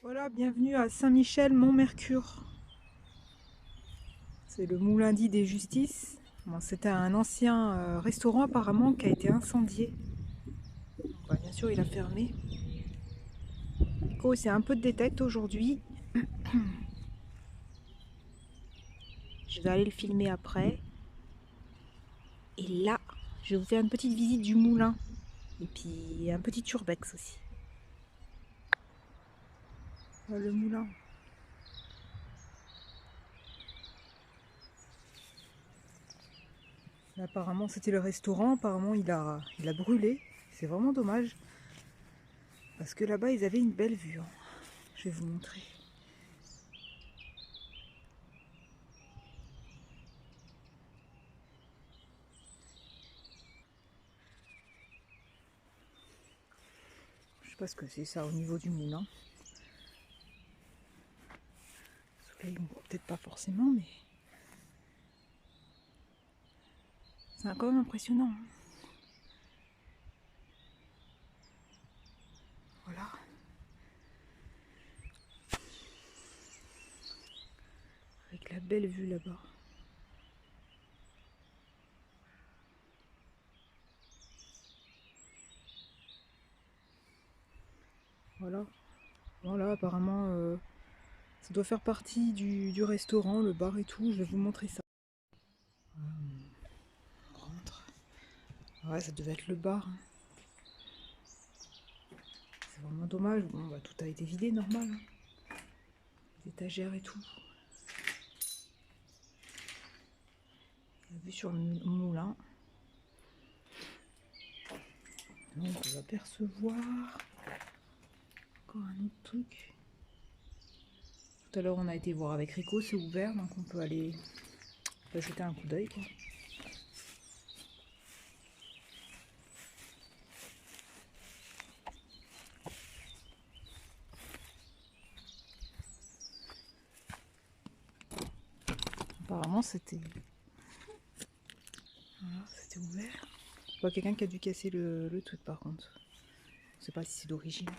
Voilà, bienvenue à Saint-Michel-Mont-Mercure. C'est le moulin dit des Justices. Bon, c'était un ancien restaurant apparemment qui a été incendié. Donc, bah, bien sûr, il a fermé. Nico, c'est un peu de détecte aujourd'hui. Je vais aller le filmer après. Et là, je vais vous faire une petite visite du moulin. Et puis un petit urbex aussi. Voilà le moulin. Là, apparemment, c'était le restaurant. Apparemment, il a brûlé. C'est vraiment dommage. Parce que là-bas, ils avaient une belle vue, hein. Je vais vous montrer. Je sais pas ce que c'est ça au niveau du moulin. Le soleil, on voit peut-être pas forcément, mais c'est quand même impressionnant, hein. Voilà. Avec la belle vue là-bas. Voilà. Voilà, apparemment, ça doit faire partie du restaurant, le bar et tout. Je vais vous montrer ça. On rentre. Ouais, ça devait être le bar, hein. C'est vraiment dommage. Bon, bah, tout a été vidé, normal, hein. Les étagères et tout. La vue sur le moulin. Donc, on va apercevoir encore un autre truc. Tout à l'heure, on a été voir avec Rico, c'est ouvert, donc on peut aller jeter un coup d'œil, quoi. Apparemment, c'était ouvert. Je vois quelqu'un qui a dû casser le truc, par contre. Je sais pas si c'est d'origine.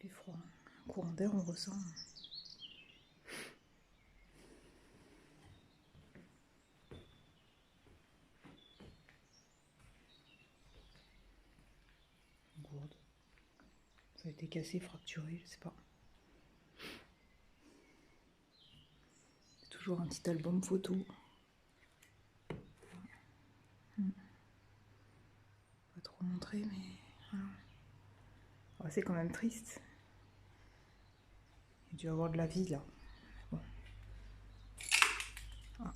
Il fait froid. Un courant d'air, on ressent. Gourde. Ça a été cassé, fracturé, je sais pas. C'est toujours un petit album photo. Pas trop montrer, mais voilà. Oh, c'est quand même triste. Il a dû avoir de la vie là. Bon. Ah.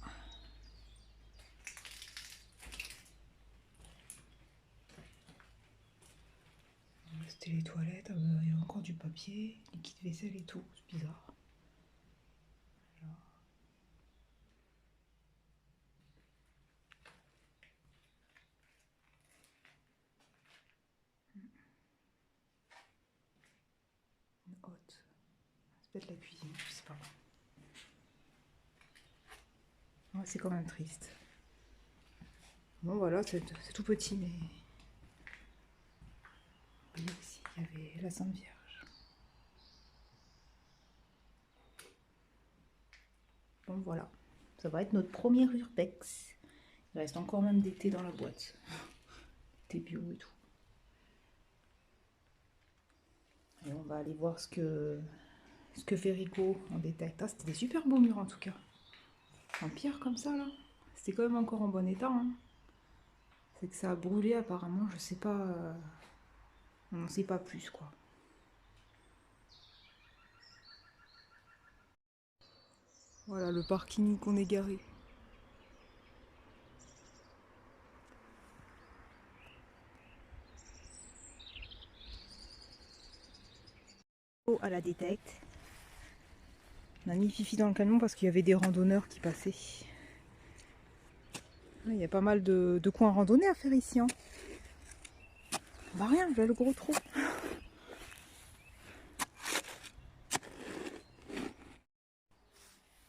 C'était les toilettes, il y a encore du papier, liquide vaisselle et tout, c'est bizarre. Voilà. Une hotte. C'est peut-être la cuisine, je sais pas. Ouais, c'est quand même triste. Bon voilà, c'est tout petit, mais oui, aussi, il y avait la Sainte Vierge. Bon voilà, ça va être notre premier urbex. Il reste encore même des thés dans la boîte. Thé bio et tout. Et on va aller voir ce que fait Rico en détail. Ah, c'était des super beaux murs en tout cas. En pierre comme ça là. C'était quand même encore en bon état, hein. C'est que ça a brûlé apparemment, je sais pas. On n'en sait pas plus quoi. Voilà le parking qu'on est garé. À la détecte. On a mis Fifi dans le camion parce qu'il y avait des randonneurs qui passaient. Il y a pas mal de coins randonnés à faire ici, hein. Bah rien, j'ai le gros trou.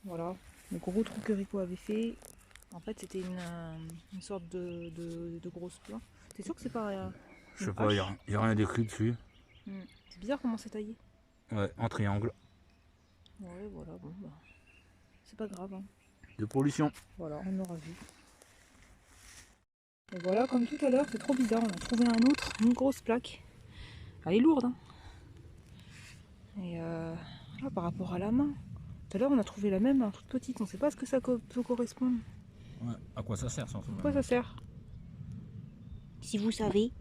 Voilà, le gros trou que Rico avait fait. En fait, c'était une sorte de grosse plante. T'es sûr que c'est pas Je sais une pas, il hache? n'y a rien d'écrit dessus. C'est bizarre comment c'est taillé. Ouais, en triangle. Ouais, voilà, bon, bah, c'est pas grave. Hein. De pollution. Voilà, on aura vu. Et voilà, comme tout à l'heure, c'est trop bizarre. On a trouvé un autre, une grosse plaque. Elle est lourde. Hein. Et là, par rapport à la main, tout à l'heure, on a trouvé la même, hein, toute petite. On ne sait pas ce que ça peut correspondre. Ouais, à quoi ça sert surtout? À quoi ça sert? Si vous savez.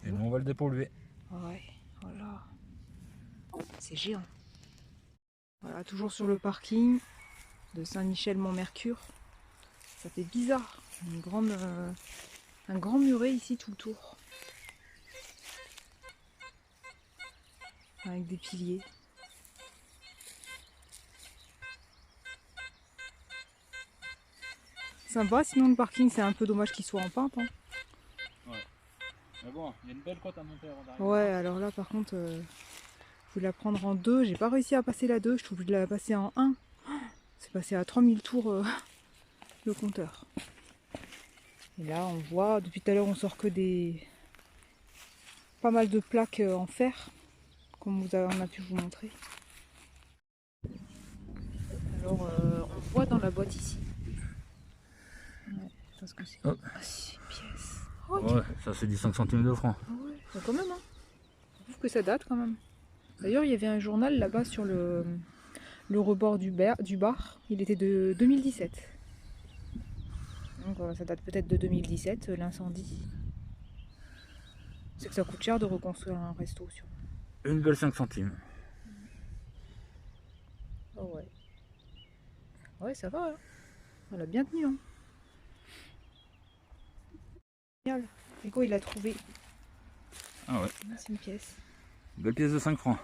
Et nous on va le dépolluer. Ouais, voilà. C'est géant. Voilà, toujours sur le parking de Saint-Michel-Mont-Mercure. Ça fait bizarre. Un grand muret ici tout le tour. Avec des piliers. Sympa, sinon le parking c'est un peu dommage qu'il soit en pente. Hein. Ouais. Mais bon, il y a une belle côte à monter avant d'arriver. Ouais, alors là par contre, je voulais la prendre en 2. J'ai pas réussi à passer la 2, je suis obligée de la passer en 1. C'est passé à 3000 tours le compteur. Et là on voit, depuis tout à l'heure on sort que des... pas mal de plaques en fer, comme on a pu vous montrer. Alors on voit dans la boîte ici. Ouais, je sais pas ce que c'est. Oh. Ah, c'est une pièce. Ouais, ça c'est 15 centimes de francs. Ah ouais, bah, quand même, hein. Je trouve que ça date quand même. D'ailleurs, il y avait un journal là-bas sur le rebord du bar. Il était de 2017. Donc ça date peut-être de 2017, l'incendie. C'est que ça coûte cher de reconstruire un resto. Une belle 5 centimes. Oh ouais. Ouais, ça va. Hein. Elle a bien tenu. Hein. Génial. Nico, il l'a trouvé. Ah ouais. C'est une pièce. Une belle pièce de 5 francs.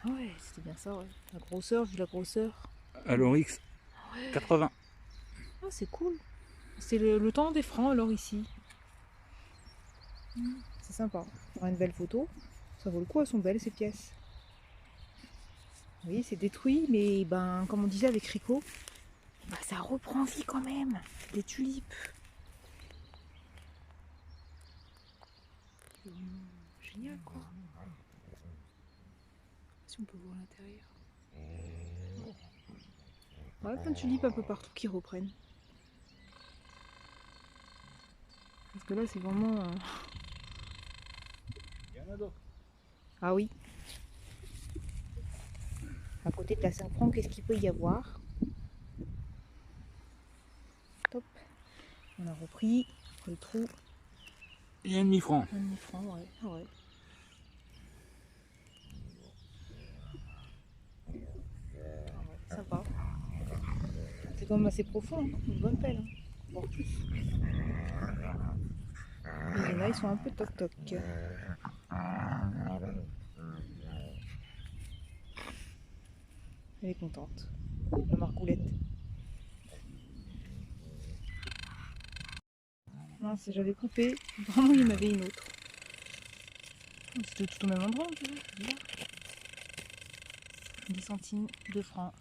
Ah ouais, c'était bien ça, ouais. La grosseur, vu la grosseur. À l'Orix, 80. Ah, c'est cool. C'est le temps des francs alors ici. C'est sympa. Pour une belle photo, ça vaut le coup, elles sont belles ces pièces. Oui, c'est détruit, mais ben, comme on disait avec Rico, ben, ça reprend vie quand même. Des tulipes. Génial quoi. Si on peut voir l'intérieur. Ouais, plein de tulipes un peu partout qui reprennent. Parce que là, c'est vraiment. Il y en a d'autres. Ah oui. À côté de la 5 francs, qu'est-ce qu'il peut y avoir? Top. On a repris le trou. Et un demi-franc. Un demi-franc, ouais. Ah ouais. Sympa. C'est quand même assez profond, hein. Une bonne pelle. Hein. Voire plus. Les là, ils sont un peu toc-toc. Elle est contente. La margoulette. Mince, j'avais coupé. Vraiment, il y en avait une autre. C'était tout au même endroit, tu vois. C'est bizarre. 10 centimes, 2 francs.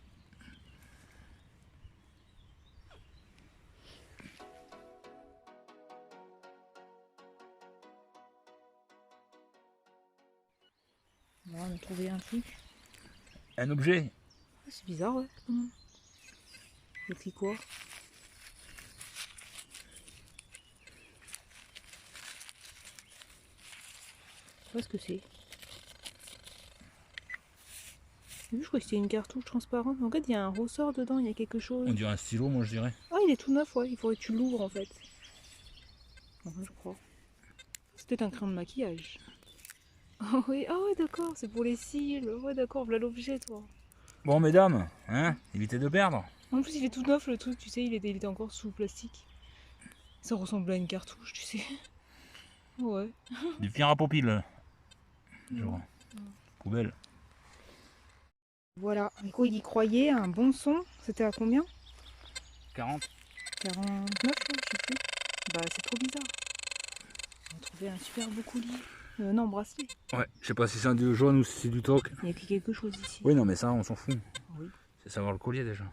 Là, on a trouvé un truc. Un objet. Ah, c'est bizarre, ouais. C'est quoi? Je sais pas ce que c'est. Je crois que c'était une cartouche transparente. En fait, il y a un ressort dedans, il y a quelque chose. On dirait un stylo, moi je dirais. Ah, il est tout neuf, ouais. Il faudrait que tu l'ouvres en fait. Enfin, je crois. C'est peut-être un crayon de maquillage. Ah oui, ah ouais, d'accord, c'est pour les cils. Ouais, d'accord, voilà l'objet, toi. Bon, mesdames, hein, évitez de perdre. En plus, il est tout neuf le truc, tu sais, il était encore sous plastique. Ça ressemble à une cartouche, tu sais. Ouais. Du pierre à popile. Genre. Poubelle. Voilà, Nico il y croyait, un bon son. C'était à combien? 40. 49, je sais plus. Bah, c'est trop bizarre. On a trouvé un super beau collier. Non, bracelet. Ouais, je sais pas si c'est un du jaune ou si c'est du toc. Il y a quelque chose ici. Oui, non, mais ça, on s'en fout. Oui. C'est savoir le collier déjà.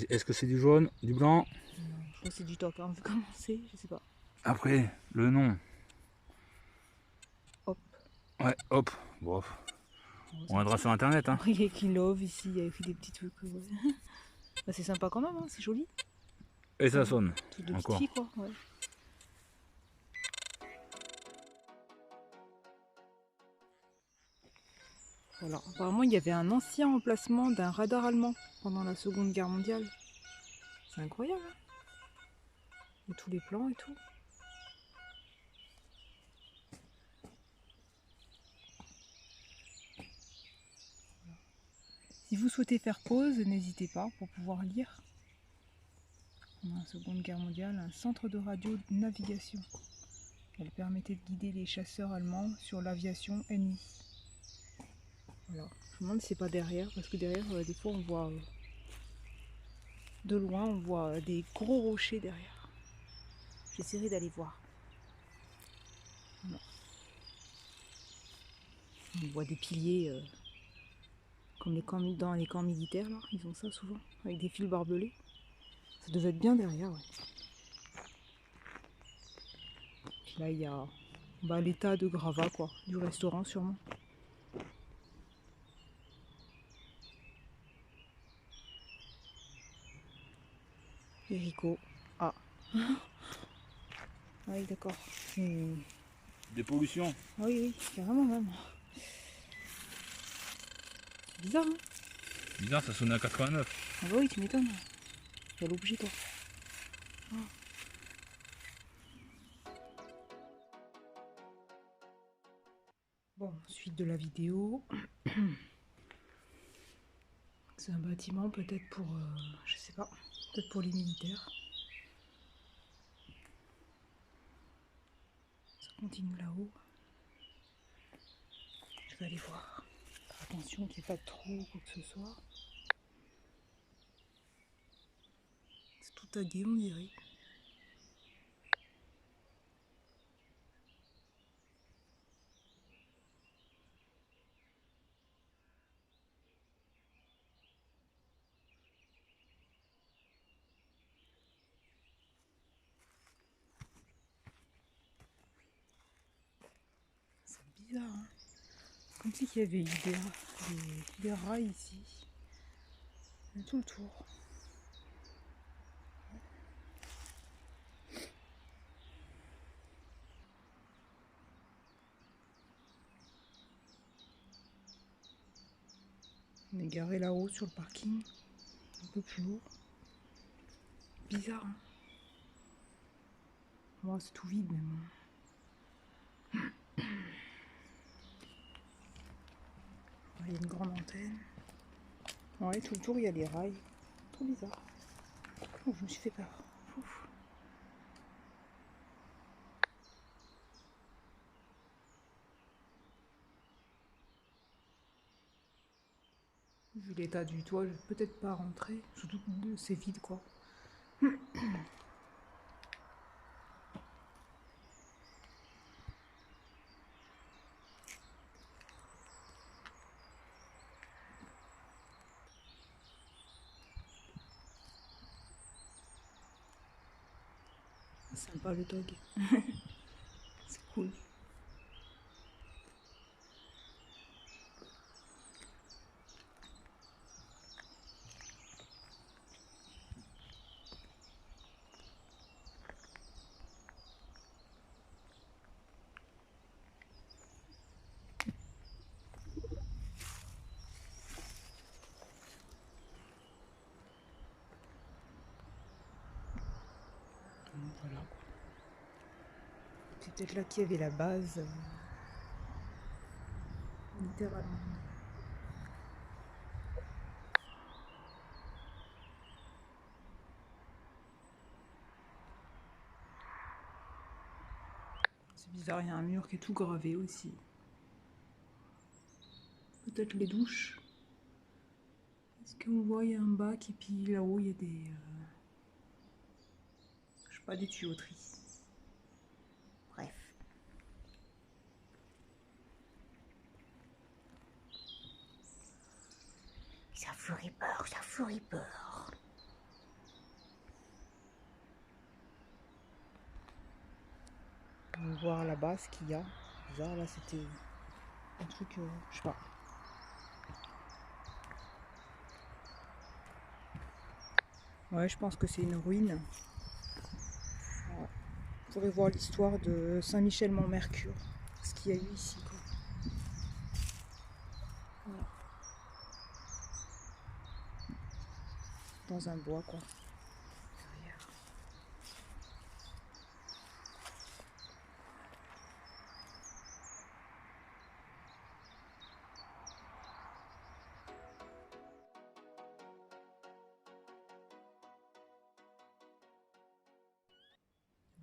Est-ce que c'est du jaune, du blanc? Je crois que c'est du toc, hein, vu comment c'est, je sais pas. Après, le nom. Hop. Ouais, hop. Bon, on regardera sur internet. Hein. Il y a écrit Love ici, il y a écrit des petits trucs. Ouais. Bah, c'est sympa quand même, hein, c'est joli. Et ça sonne. Truc de petite Encore. fille, quoi. Ouais. Voilà. Apparemment, il y avait un ancien emplacement d'un radar allemand pendant la Seconde Guerre mondiale. C'est incroyable, hein. Il y a tous les plans et tout. Si vous souhaitez faire pause, n'hésitez pas pour pouvoir lire. Pendant la Seconde Guerre mondiale, un centre de radio-navigation. Elle permettait de guider les chasseurs allemands sur l'aviation ennemie. Voilà. Je me demande si c'est pas derrière, parce que derrière, des fois, on voit de loin, on voit des gros rochers derrière. J'essaierai d'aller voir. Non. On voit des piliers, comme dans les camps militaires, là. Ils ont ça souvent, avec des fils barbelés. Ça devait être bien derrière, ouais. Puis là, il y a l'état de gravat, quoi, du restaurant sûrement. Rico. Ah. Ah oui, d'accord. Des pollutions. Ah oui, oui, carrément même. Bizarre, hein? Bizarre, ça sonnait à 89. Ah bah oui, tu m'étonnes. Il y a l'objet, toi. Ah. Bon, suite de la vidéo. C'est un bâtiment peut-être pour, je sais pas, peut-être pour les militaires. Ça continue là-haut. Je vais aller voir. Faire attention qu'il n'y ait pas de trou ou quoi que ce soit. C'est tout tagué, on dirait. C'est bizarre, hein? Comme si il y avait eu des rails ici. Tout le tour. On est garé là-haut sur le parking. Un peu plus haut. Bizarre, hein? Moi, c'est tout vide, mais bon. Il y a une grande antenne. Ouais, tout le tour, il y a des rails. Trop bizarre. Oh, je me suis fait peur. Ouf. Vu l'état du toit, je vais peut-être pas rentrer. Surtout que c'est vide, quoi. Sympa le dog. C'est cool. Voilà. C'est peut-être là qu'il y avait la base. Littéralement. C'est bizarre, il y a un mur qui est tout gravé aussi. Peut-être les douches. Est-ce qu'on voit, il y a un bac et puis là-haut, il y a des... je sais pas, des tuyauteries. Bref. Ça ferait peur, ça ferait peur. On va voir là-bas ce qu'il y a. Bizarre, là c'était un truc, je sais pas. Ouais, je pense que c'est une ruine. Ouais. On pourrait voir l'histoire de Saint-Michel-Mont-Mercure. Ce qu'il y a eu ici, quoi. Voilà. Dans un bois, quoi. Derrière.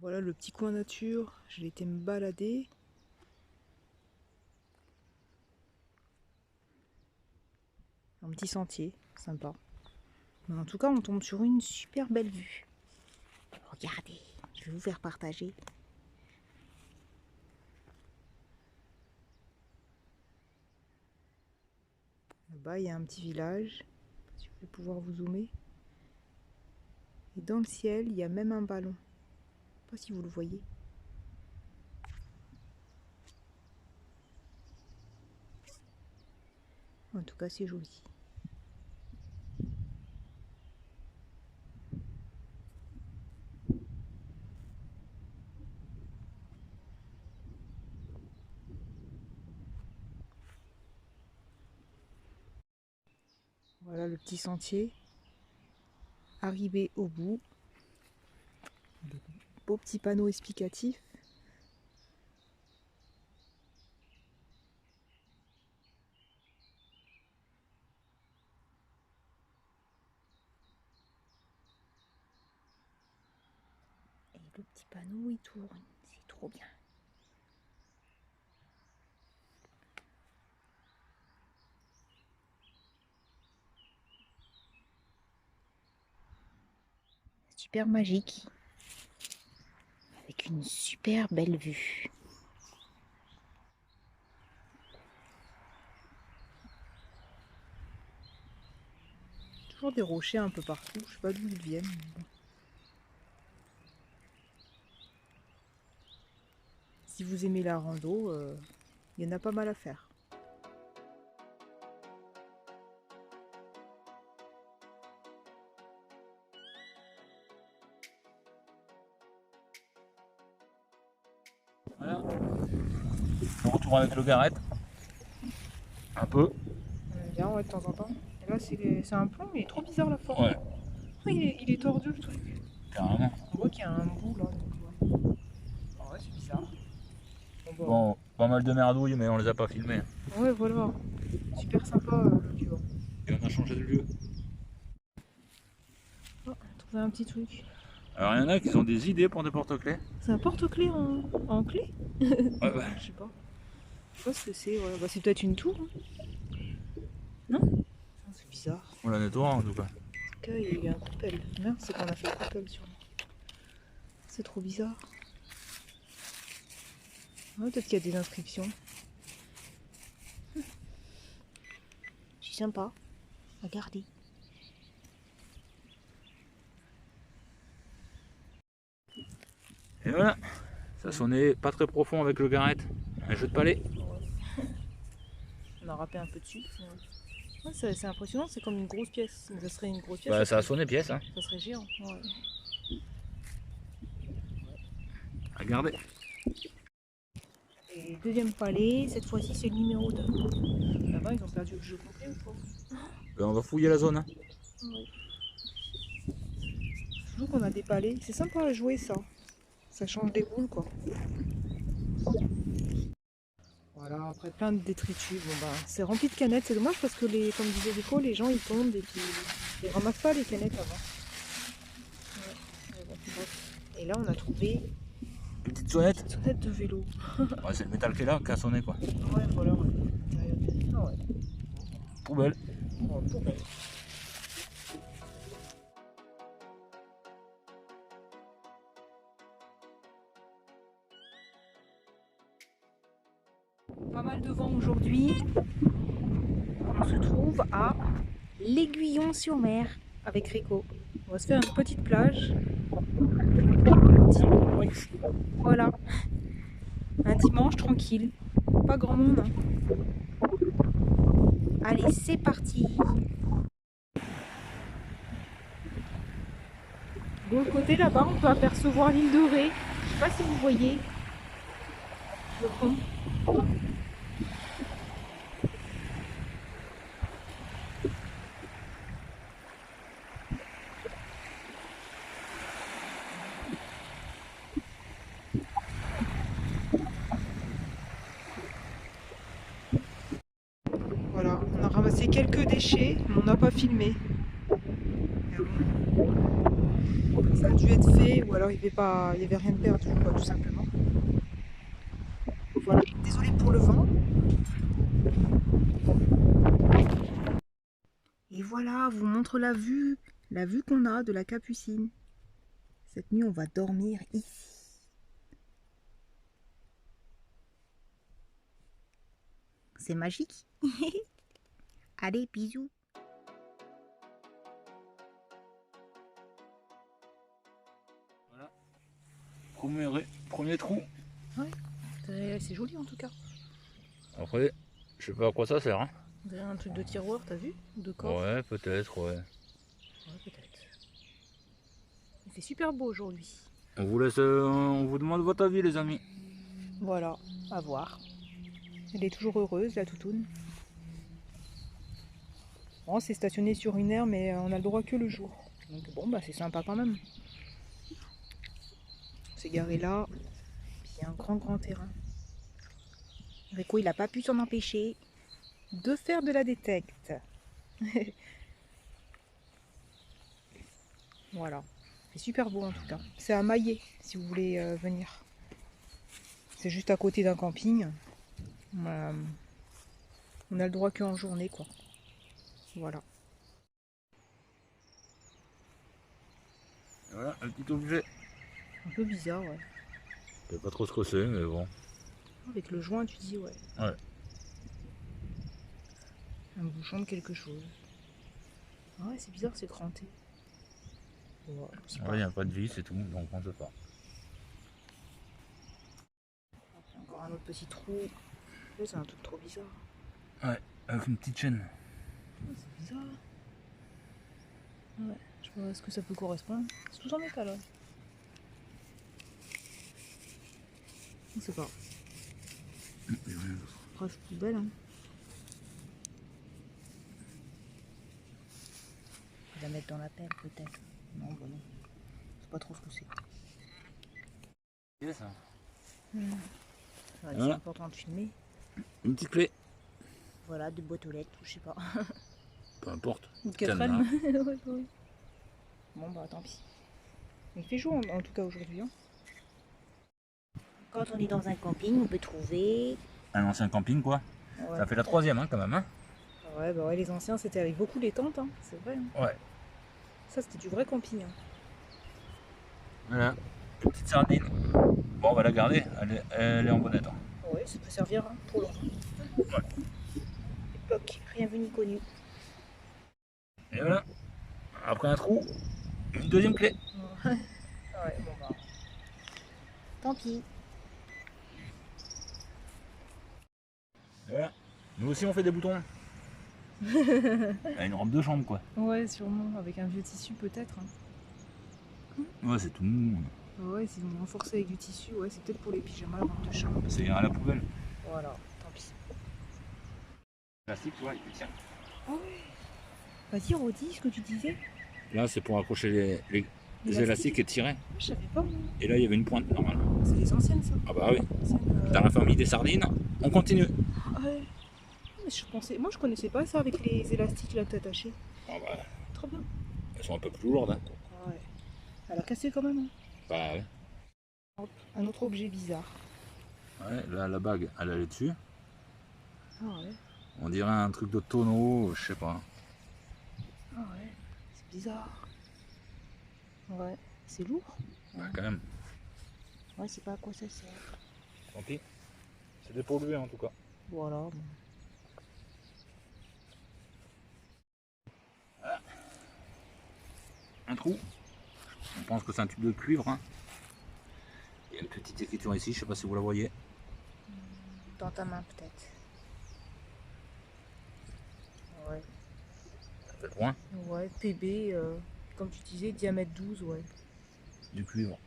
Voilà le petit coin nature. J'ai été me balader. Un petit sentier, sympa. Mais en tout cas, on tombe sur une super belle vue. Regardez, je vais vous faire partager. Là-bas, il y a un petit village. Si je vais pouvoir vous zoomer. Et dans le ciel, il y a même un ballon. Je ne sais pas si vous le voyez. En tout cas, c'est joli. Voilà le petit sentier. Arrivé au bout. Beau petit panneau explicatif. Et le petit panneau, il tourne. C'est trop bien. Super magique. Avec une super belle vue. Toujours des rochers un peu partout. Je sais pas d'où ils viennent. Mais bon. Si vous aimez la rando, il y en a pas mal à faire. Voilà. On retourne avec le Garrett. Un peu. Bien, ouais, de temps en temps. Et là, c'est un pont, il est trop bizarre la forme. Ouais. Oh, il est tordu le truc. Carrément. On voit qu'il y a un bout là. Donc, ouais. Ah ouais, c'est bizarre. Bon, pas mal de merdouilles, mais on les a pas filmées. Ouais, voilà. Super sympa le lieu. Et on a changé de lieu. Oh, on a trouvé un petit truc. Alors il y en a qui ont des idées pour des porte-clés. C'est un porte-clés en clé. Ouais, ouais. Je sais pas. Je sais pas ce que c'est. Ouais. Bah, c'est peut-être une tour. Hein. Non, c'est bizarre. On la nettoie en tout cas. En tout cas, il y a un coupelle. Merde, c'est qu'on a fait le coupelle sûrement. C'est trop bizarre. Ouais, peut-être qu'il y a des inscriptions. C'est sympa. Regardez. Et voilà. Ça sonnait pas très profond avec le Garrett. Un jeu de palais. On a râpé un peu dessus. Ouais, c'est impressionnant, c'est comme une grosse pièce. Ça serait une grosse pièce. Bah, ça a sonné pièce. Hein. Ça serait géant. Ouais. Regardez. Et deuxième palais, cette fois-ci c'est le numéro 2. Là-bas ils ont perdu le jeu complet ou pas? Ben, on va fouiller la zone. Hein. Ouais. Toujours qu'on a des palais. C'est sympa à jouer ça. Ça change des boules quoi. Voilà, après plein de détritus. Bon bah c'est rempli de canettes. C'est dommage parce que comme disait Rico, les gens ils tombent et puis ils ramassent pas les canettes avant. Ouais. Et là on a trouvé Une petite sonnette. une sonnette de vélo. Ouais, c'est le métal qui est là qui a sonné quoi. Ouais voilà. Ouais. Ah ouais. Poubelle. Oh, poubelle. Pas mal de vent aujourd'hui. On se trouve à l'Aiguillon-sur-Mer avec Rico. On va se faire une petite plage. Voilà. Un dimanche tranquille. Pas grand monde. Hein. Allez, c'est parti. De l'autre côté, là-bas, on peut apercevoir l'île de Ré. Je sais pas si vous voyez le fond. Voilà, on a ramassé quelques déchets, mais on n'a pas filmé. Ça a dû être fait, ou alors il n'y avait rien de perdu, quoi, tout simplement. Voilà, désolé pour le vent. Et voilà, je vous montre la vue qu'on a de la Capucine. Cette nuit, on va dormir ici. C'est magique. Allez, bisous. Voilà. Premier trou. Ouais, c'est joli en tout cas. Après, je sais pas à quoi ça sert. Hein. Derrière un truc de tiroir, t'as vu? De corps. Ouais, peut-être, ouais. Ouais, peut-être. Il fait super beau aujourd'hui. On vous demande votre avis, les amis. Voilà, à voir. Elle est toujours heureuse, la toutoune. Bon, c'est stationné sur une aire, mais on a le droit que le jour. Donc bon, bah c'est sympa quand même. C'est garé là, puis il y a un grand terrain. Rico, il n'a pas pu s'en empêcher de faire de la détecte. Voilà, c'est super beau en tout cas. C'est à Maillet si vous voulez venir. C'est juste à côté d'un camping. On a le droit qu'en journée quoi. Voilà. Voilà, un petit objet. Un peu bizarre, ouais. Je sais pas trop ce que c'est, mais bon. Avec le joint, tu dis ouais. Ouais. Un bouchon de quelque chose. Ah ouais, c'est bizarre, c'est cranté. Ouais, Il n'y a pas de vis et tout, donc on ne sait pas. Encore un autre petit trou. Là, c'est un truc trop bizarre. Ouais, avec une petite chaîne. Oh, c'est bizarre. Ouais, je sais pas ce que ça peut correspondre. C'est tout en métal, là. Je sais pas. Bref, poubelle, hein. On va la mettre dans la pelle, peut-être. Non, bah non. C'est pas trop ce que c'est. C'est ça. Ouais, Voilà. c'est important de filmer. Une petite clé. Voilà, de boîte aux lettres, ou je sais pas. Peu importe. Ou de 4N. Ouais, oui. Bon, bah tant pis. Il fait chaud en tout cas aujourd'hui. Hein. Quand on est dans un camping, on peut trouver... Un ancien camping, quoi. Ouais. Ça fait la troisième, hein, quand même. Hein. Ouais, bah ouais, les anciens, c'était avec beaucoup les tentes, hein. C'est vrai. Hein. Ouais. Ça, c'était du vrai camping. Hein. Voilà. Petite sardine. Bon, on va la garder. Elle est en bon état. Ouais, ça peut servir hein, pour longtemps. Ouais. Époque, rien vu ni connu. Et voilà. Après un trou, une deuxième clé. Ouais, bon bah. Tant pis. Et voilà. Nous aussi, on fait des boutons. Une robe de chambre, quoi. Ouais, sûrement. Avec un vieux tissu, peut-être. Hein. Ouais, c'est tout mou. Ouais, s'ils vont renforcer avec du tissu, ouais, c'est peut-être pour les pyjamas, la robe de chambre. C'est à la poubelle. Voilà, tant pis. Plastique, tu vois, il tient. Ah ouais. Vas-y, redis ce que tu disais. Là, c'est pour accrocher les élastiques et tirer. Je savais pas. Et là, il y avait une pointe, normalement. C'est les anciennes, ça. Ah bah oui. Anciennes, Dans la famille des sardines, on continue. Ouais. Mais je pensais... Moi, je connaissais pas ça avec les élastiques là que t'attachais. Ah bah, Trop bien. elles sont un peu plus lourdes. Hein. Ouais. Elle a cassé quand même. Hein. Bah ouais. Un autre objet bizarre. Ouais, là, la bague, elle est dessus. Ah ouais. On dirait un truc de tonneau, je sais pas. Ah ouais. C'est bizarre. Ouais. C'est lourd. Bah, quand même. Ouais, c'est pas à quoi ça sert. Tant pis. C'est dépollué en tout cas. Voilà. Bon. Voilà. Un trou. On pense que c'est un tube de cuivre. Hein. Il y a une petite écriture ici, je sais pas si vous la voyez. dans ta main peut-être. Ouais. Ça fait loin. Ouais, PB, comme tu disais, diamètre 12, ouais. Du cuivre.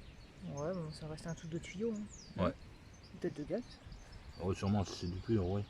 Ouais, bon, ça reste un truc de tuyau. Hein. Ouais. Peut-être de gaz. Oh, sûrement si c'est du cuivre, oui.